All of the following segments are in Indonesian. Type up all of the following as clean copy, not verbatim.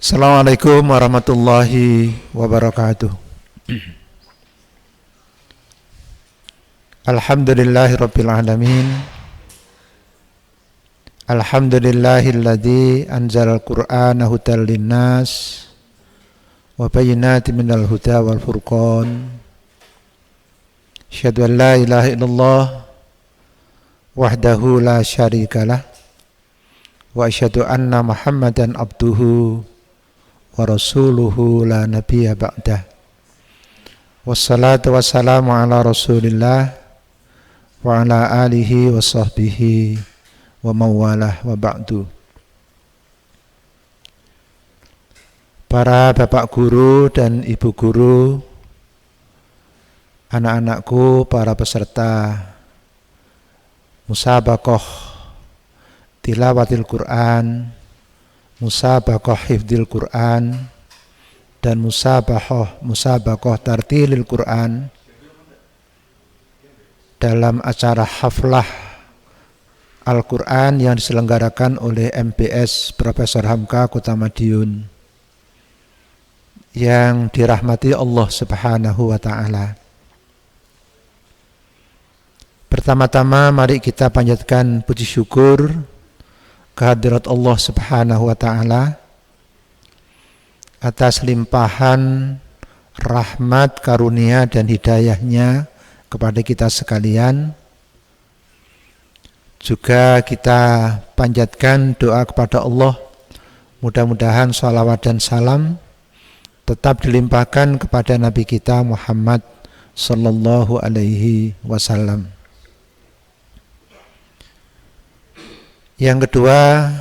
Assalamualaikum warahmatullahi wabarakatuh. Alhamdulillahirabbil alamin. Alhamdulillahilladzi anzalal qur'ana hudal linnas wa bayyinatin minal huda wal furqan. Asyhadu an la ilaha illallah wahdahu la syarikalah wa asyhadu anna Muhammadan abduhu wa rasuluhu la nabiyya ba'dah. Wassalatu wassalamu ala Rasulillah wa ala alihi wa sahbihi wa mawalah wa ba'du. Para bapak guru dan ibu guru, anak-anakku, para peserta musabaqah tilawatil Quran, musabaqah hifdzil Quran, dan musabaqah tartilil Quran dalam acara haflah Al-Quran yang diselenggarakan oleh MPS Profesor Hamka Kota Madiun yang dirahmati Allah Subhanahu wa ta'ala. Pertama-tama mari kita panjatkan puji syukur kehadirat Allah Subhanahu wa ta'ala atas limpahan rahmat, karunia dan hidayahnya kepada kita sekalian. Juga kita panjatkan doa kepada Allah, mudah-mudahan shalawat dan salam tetap dilimpahkan kepada Nabi kita Muhammad sallallahu alaihi wasallam. Yang kedua,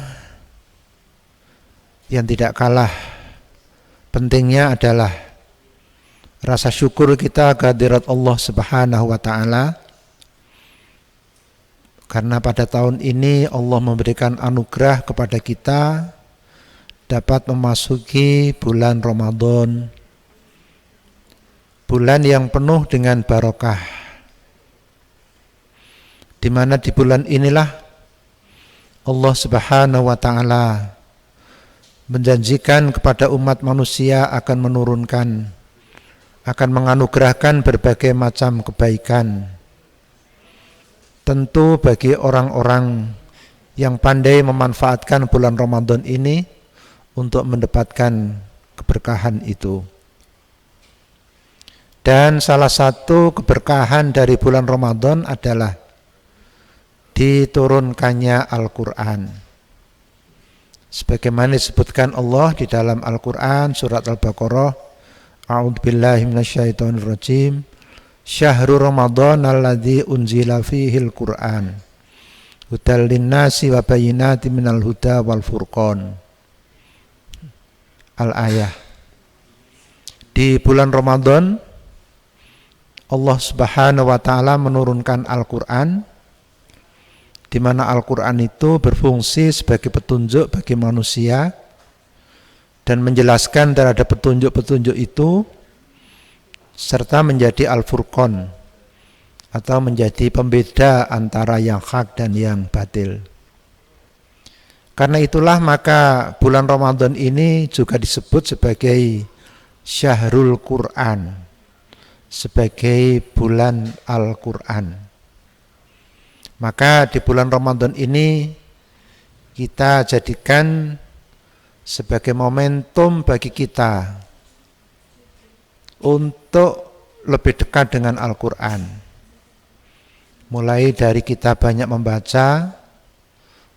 yang tidak kalah pentingnya adalah rasa syukur kita kehadirat Allah Subhanahu wa ta'ala, karena pada tahun ini Allah memberikan anugerah kepada kita dapat memasuki bulan Ramadan, bulan yang penuh dengan barokah, di mana di bulan inilah Allah Subhanahu wa ta'ala menjanjikan kepada umat manusia akan menurunkan, akan menganugerahkan berbagai macam kebaikan. Tentu bagi orang-orang yang pandai memanfaatkan bulan Ramadan ini untuk mendapatkan keberkahan itu. Dan salah satu keberkahan dari bulan Ramadan adalah diturunkannya Al-Quran. Sebagaimana disebutkan Allah di dalam Al-Quran surat Al-Baqarah, A'udzubillahi minasyaitonirrajim, Syahrul Ramadan alladzi unzila fihil Qur'an hudal linnasi wa bayyinatin minal huda wal furqan. Al-ayah. Di bulan Ramadan Allah Subhanahu wa ta'ala menurunkan Al-Quran, di mana Al-Quran itu berfungsi sebagai petunjuk bagi manusia dan menjelaskan terhadap petunjuk-petunjuk itu, serta menjadi Al-Furqan atau menjadi pembeda antara yang hak dan yang batil. Karena itulah maka bulan Ramadan ini juga disebut sebagai Syahrul Quran, sebagai bulan Al-Quran. Maka di bulan Ramadan ini kita jadikan sebagai momentum bagi kita untuk lebih dekat dengan Al-Quran. Mulai dari kita banyak membaca,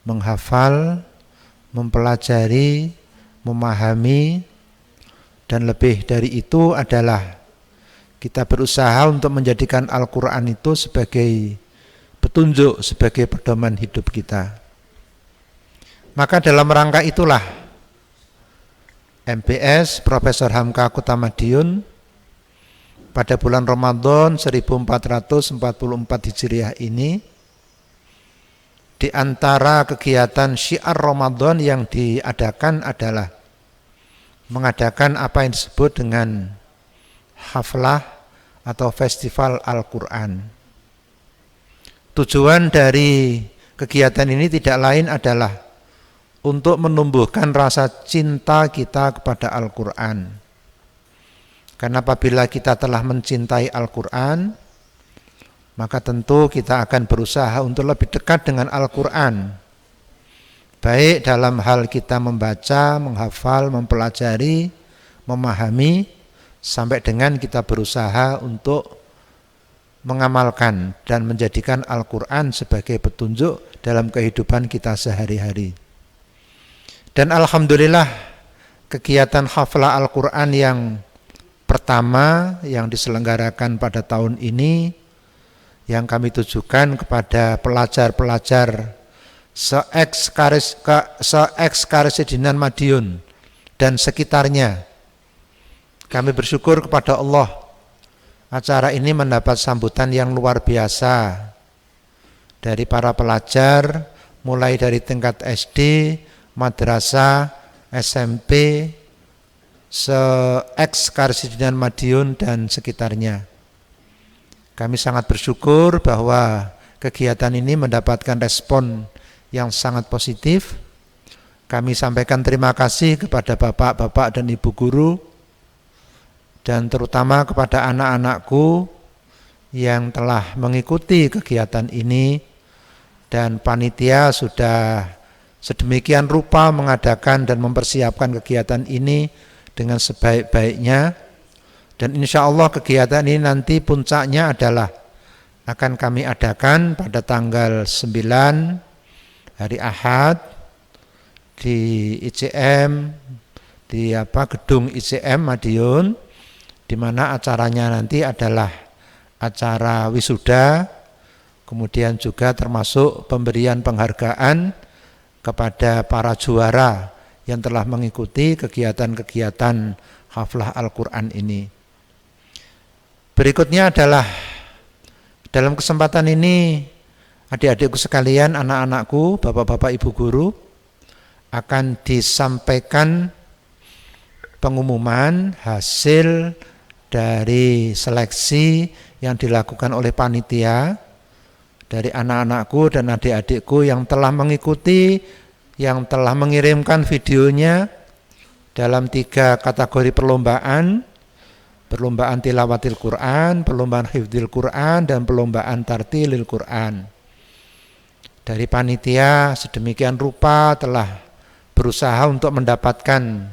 menghafal, mempelajari, memahami, dan lebih dari itu adalah kita berusaha untuk menjadikan Al-Quran itu sebagai petunjuk, sebagai pedoman hidup kita. Maka dalam rangka itulah MPS Profesor Hamka Kota Madiun pada bulan Ramadan 1444 Hijriah ini, di antara kegiatan syiar Ramadan yang diadakan adalah mengadakan apa yang disebut dengan haflah atau festival Al-Quran. Tujuan dari kegiatan ini tidak lain adalah untuk menumbuhkan rasa cinta kita kepada Al-Quran. Karena apabila kita telah mencintai Al-Quran, maka tentu kita akan berusaha untuk lebih dekat dengan Al-Quran. Baik dalam hal kita membaca, menghafal, mempelajari, memahami, sampai dengan kita berusaha untuk mengamalkan dan menjadikan Al-Quran sebagai petunjuk dalam kehidupan kita sehari-hari. Dan alhamdulillah kegiatan haflah Al-Quran yang pertama yang diselenggarakan pada tahun ini, yang kami tujukan kepada pelajar-pelajar se-eks-Karesidenan Madiun dan sekitarnya. Kami bersyukur kepada Allah, acara ini mendapat sambutan yang luar biasa dari para pelajar, mulai dari tingkat SD, madrasah, SMP, se-eks-Karesidenan Madiun dan sekitarnya. Kami sangat bersyukur bahwa kegiatan ini mendapatkan respon yang sangat positif. Kami sampaikan terima kasih kepada bapak-bapak dan ibu guru, dan terutama kepada anak-anakku yang telah mengikuti kegiatan ini, dan panitia sudah sedemikian rupa mengadakan dan mempersiapkan kegiatan ini dengan sebaik-baiknya. Dan insya Allah kegiatan ini nanti puncaknya adalah akan kami adakan pada tanggal 9 hari Ahad di ICM, di gedung ICM Madiun, di mana acaranya nanti adalah acara wisuda, kemudian juga termasuk pemberian penghargaan kepada para juara yang telah mengikuti kegiatan-kegiatan haflah Al-Quran ini. Berikutnya adalah dalam kesempatan ini adik-adikku sekalian, anak-anakku, bapak-bapak, ibu guru, akan disampaikan pengumuman hasil dari seleksi yang dilakukan oleh panitia dari anak-anakku dan adik-adikku yang telah mengikuti, yang telah mengirimkan videonya dalam 3 kategori perlombaan tilawatil Quran, perlombaan hifdzil Quran, dan perlombaan tartilil Quran. Dari panitia sedemikian rupa telah berusaha untuk mendapatkan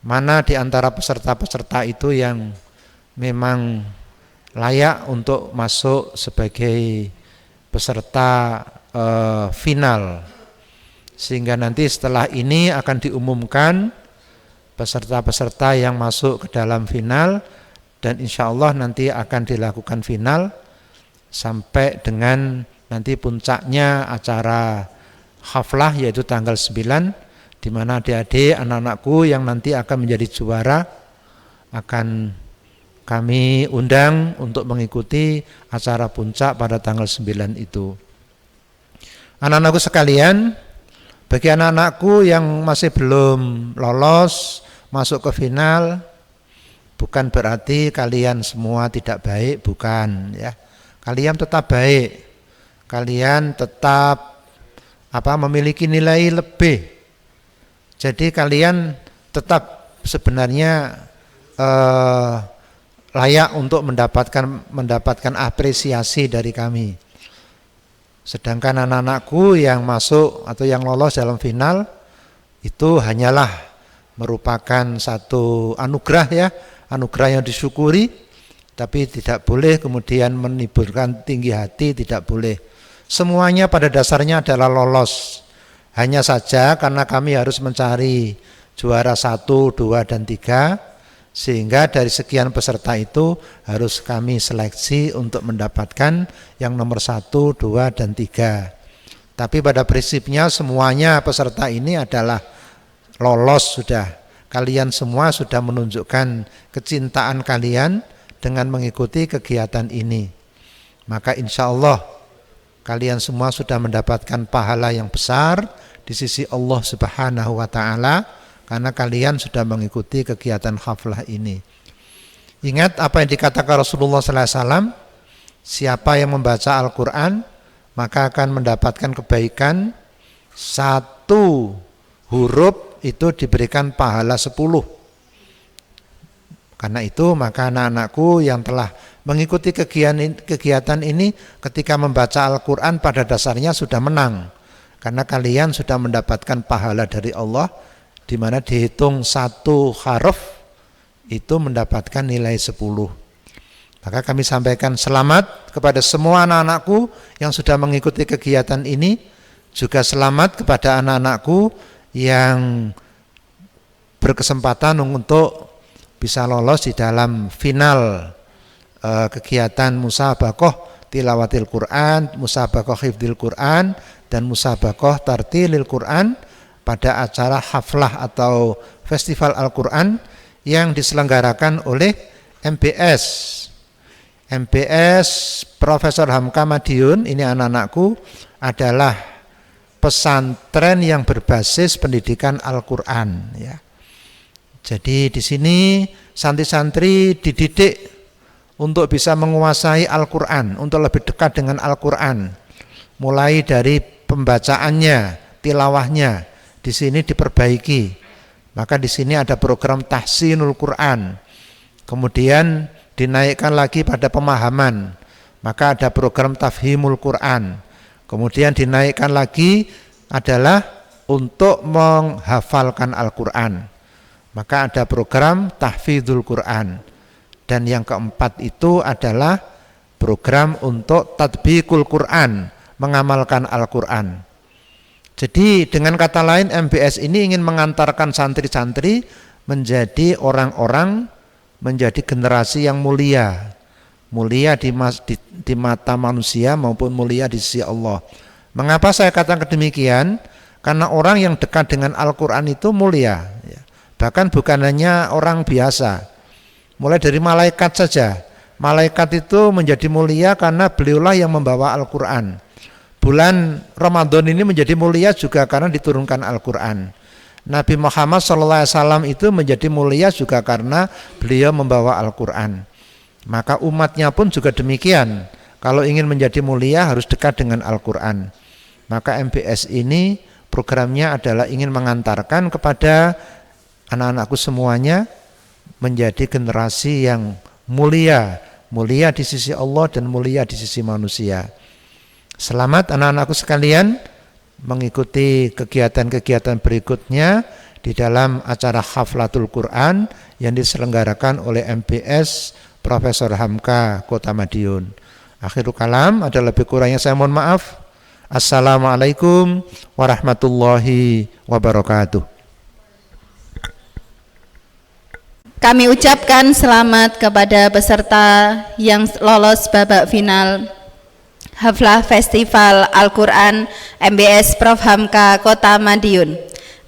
mana di antara peserta-peserta itu yang memang layak untuk masuk sebagai peserta final. Sehingga nanti setelah ini akan diumumkan peserta-peserta yang masuk ke dalam final, dan insya Allah nanti akan dilakukan final sampai dengan nanti puncaknya acara haflah yaitu tanggal 9, di mana adik-adik anak-anakku yang nanti akan menjadi juara akan kami undang untuk mengikuti acara puncak pada tanggal 9 itu. Anak-anakku sekalian, bagi anak-anakku yang masih belum lolos masuk ke final, bukan berarti kalian semua tidak baik, bukan ya. Kalian tetap baik. Kalian tetap memiliki nilai lebih. Jadi kalian tetap sebenarnya layak untuk mendapatkan apresiasi dari kami. Sedangkan anak-anakku yang masuk atau yang lolos dalam final itu hanyalah merupakan satu anugerah ya, anugerah yang disyukuri, tapi tidak boleh kemudian menimbulkan tinggi hati, tidak boleh. Semuanya pada dasarnya adalah lolos. Hanya saja karena kami harus mencari juara 1, 2, dan 3, sehingga dari sekian peserta itu harus kami seleksi untuk mendapatkan yang nomor 1, 2, dan 3. Tapi pada prinsipnya semuanya peserta ini adalah lolos sudah. Kalian semua sudah menunjukkan kecintaan kalian dengan mengikuti kegiatan ini. Maka insya Allah kalian semua sudah mendapatkan pahala yang besar di sisi Allah Subhanahu wa ta'ala, karena kalian sudah mengikuti kegiatan haflah ini. Ingat apa yang dikatakan Rasulullah SAW, siapa yang membaca Al-Quran maka akan mendapatkan kebaikan Satu huruf itu diberikan pahala 10. Karena itu maka anak-anakku yang telah mengikuti kegiatan ini ketika membaca Al-Quran pada dasarnya sudah menang. Karena kalian sudah mendapatkan pahala dari Allah, di mana dihitung satu huruf itu mendapatkan nilai 10. Maka kami sampaikan selamat kepada semua anak-anakku yang sudah mengikuti kegiatan ini. Juga selamat kepada anak-anakku yang berkesempatan untuk bisa lolos di dalam final kegiatan musabaqah tilawatil Quran, musabaqah hifdzil Quran, dan musabaqah tartilil Quran pada acara haflah atau festival Al-Quran yang diselenggarakan oleh MBS Profesor Hamka Madiun. Ini anak-anakku adalah pesantren yang berbasis pendidikan Al-Quran, ya. Jadi di sini santri-santri dididik untuk bisa menguasai Al-Quran, untuk lebih dekat dengan Al-Quran. Mulai dari pembacaannya, tilawahnya, di sini diperbaiki. Maka di sini ada program tahsinul Quran. Kemudian dinaikkan lagi pada pemahaman. Maka ada program tafhimul Quran. Kemudian dinaikkan lagi adalah untuk menghafalkan Al-Quran. Maka ada program tahfidzul Quran. Dan yang keempat itu adalah program untuk tatbiqul Quran, mengamalkan Al-Quran. Jadi dengan kata lain MBS ini ingin mengantarkan santri-santri menjadi orang-orang, menjadi generasi yang mulia. Mulia di mata manusia maupun mulia di sisi Allah. Mengapa saya katakan demikian? Karena orang yang dekat dengan Al-Quran itu mulia, ya. Bahkan bukan hanya orang biasa, mulai dari malaikat saja. Malaikat itu menjadi mulia karena beliaulah yang membawa Al-Quran. Bulan Ramadan ini menjadi mulia juga karena diturunkan Al-Quran. Nabi Muhammad SAW itu menjadi mulia juga karena beliau membawa Al-Quran. Maka umatnya pun juga demikian. Kalau ingin menjadi mulia harus dekat dengan Al-Quran. Maka MBS ini programnya adalah ingin mengantarkan kepada anak-anakku semuanya menjadi generasi yang mulia, mulia di sisi Allah dan mulia di sisi manusia. Selamat anak-anakku sekalian mengikuti kegiatan-kegiatan berikutnya di dalam acara Haflatul Quran yang diselenggarakan oleh MBS Profesor Hamka Kota Madiun. Akhirul kalam, ada lebih kurangnya saya mohon maaf. Assalamualaikum warahmatullahi wabarakatuh. Kami ucapkan selamat kepada peserta yang lolos babak final Haflah Festival Al-Quran MBS Prof Hamka Kota Madiun.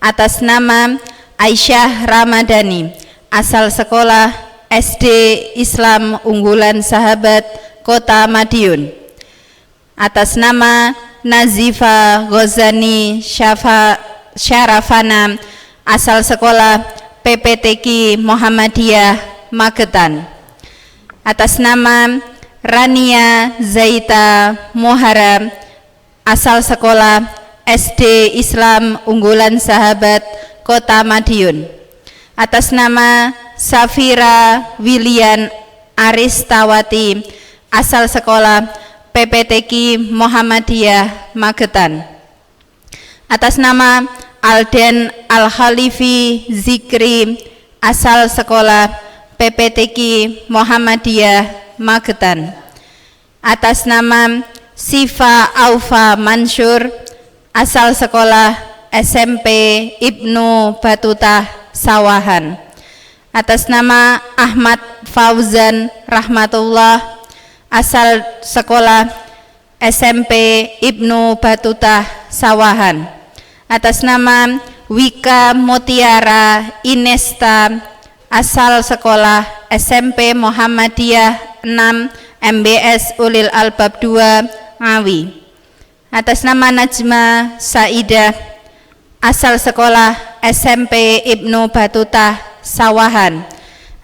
Atas nama Aisyah Ramadhani, asal sekolah SD Islam Unggulan Sahabat Kota Madiun. Atas nama Nazifa Ghazani Syarafana, asal sekolah PPTQ Muhammadiyah Magetan. Atas nama Rania Zaita Muharam, asal sekolah SD Islam Unggulan Sahabat Kota Madiun. Atas nama Safira Wilian Aristawati, asal sekolah PPTQ Muhammadiyah Magetan. Atas nama Alden Al-Khalifi Zikri, asal sekolah PPTQ Muhammadiyah Magetan. Atas nama Sifa Aufa Mansur, asal sekolah SMP Ibnu Batutah Sawahan. Atas nama Ahmad Fauzan Rahmatullah, asal sekolah SMP Ibnu Batutah Sawahan. Atas nama Wika Mutiara Inesta, asal sekolah SMP Muhammadiyah 6 MBS Ulil Albab 2 Ngawi. Atas nama Najma Saidah, asal sekolah SMP Ibnu Batutah Sawahan.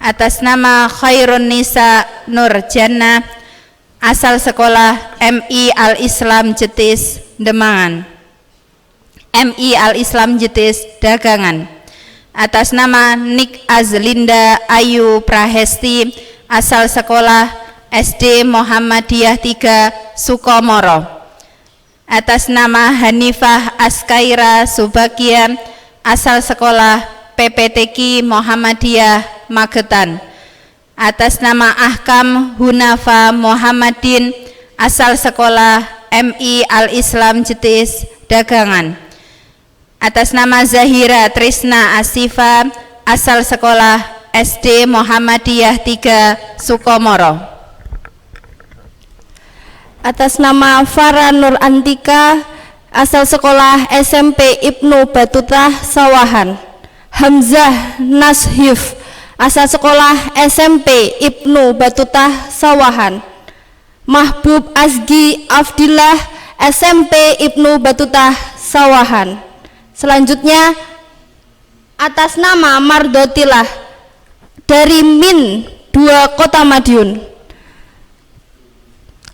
Atas nama Khairun Nisa Nur Jannah, asal sekolah MI Al Islam Jetis Demangan. MI Al-Islam Jetis Dagangan. Atas nama Nik Azlinda Ayu Prahesti, asal sekolah SD Muhammadiyah 3 Sukomoro. Atas nama Hanifah Askaira Subagia, asal sekolah PPTQ Muhammadiyah Magetan. Atas nama Ahkam Hunafa Muhammadin, asal sekolah MI Al-Islam Jetis Dagangan. Atas nama Zahira Trisna Asifa, asal sekolah SD Muhammadiyah 3 Sukomoro. Atas nama Farah Nur Antika, asal sekolah SMP Ibnu Batutah Sawahan. Hamzah Nashif, asal sekolah SMP Ibnu Batutah Sawahan. Mahbub Azgi Afdillah, SMP Ibnu Batutah Sawahan. Selanjutnya atas nama Mardotilah dari Min 2 Kota Madiun.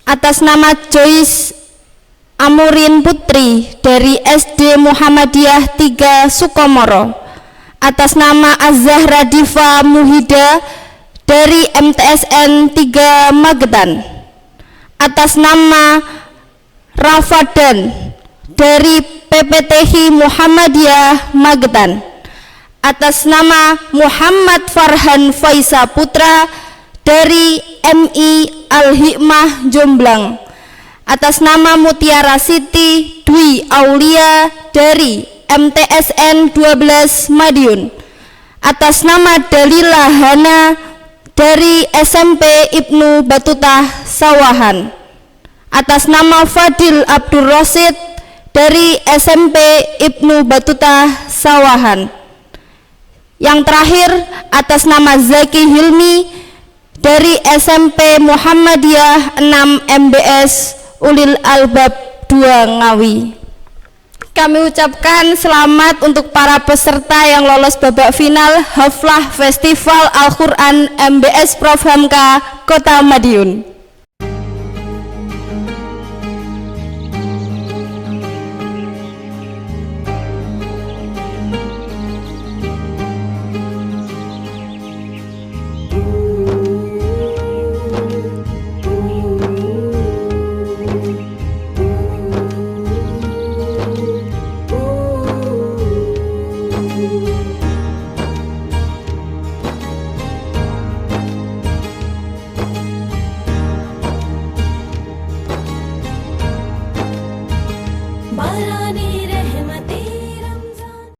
Atas nama Joyce Amurin Putri dari SD Muhammadiyah 3 Sukomoro. Atas nama Az-Zahra Diva Muhida dari MTSN 3 Magetan. Atas nama Rafadan dari PPTQ Muhammadiyah Magetan. Atas nama Muhammad Farhan Faisa Putra dari MI Al-Hikmah Jomblang. Atas nama Mutiara Siti Dwi Aulia dari MTSN 12 Madiun. Atas nama Dalila Hana dari SMP Ibnu Batutah Sawahan. Atas nama Fadil Abdul Rosid dari SMP Ibnu Batutah Sawahan. Yang terakhir atas nama Zaki Hilmi dari SMP Muhammadiyah 6 MBS Ulil Albab 2 Ngawi. Kami ucapkan selamat untuk para peserta yang lolos babak final Haflah Festival Al-Quran MBS Prof Hamka Kota Madiun.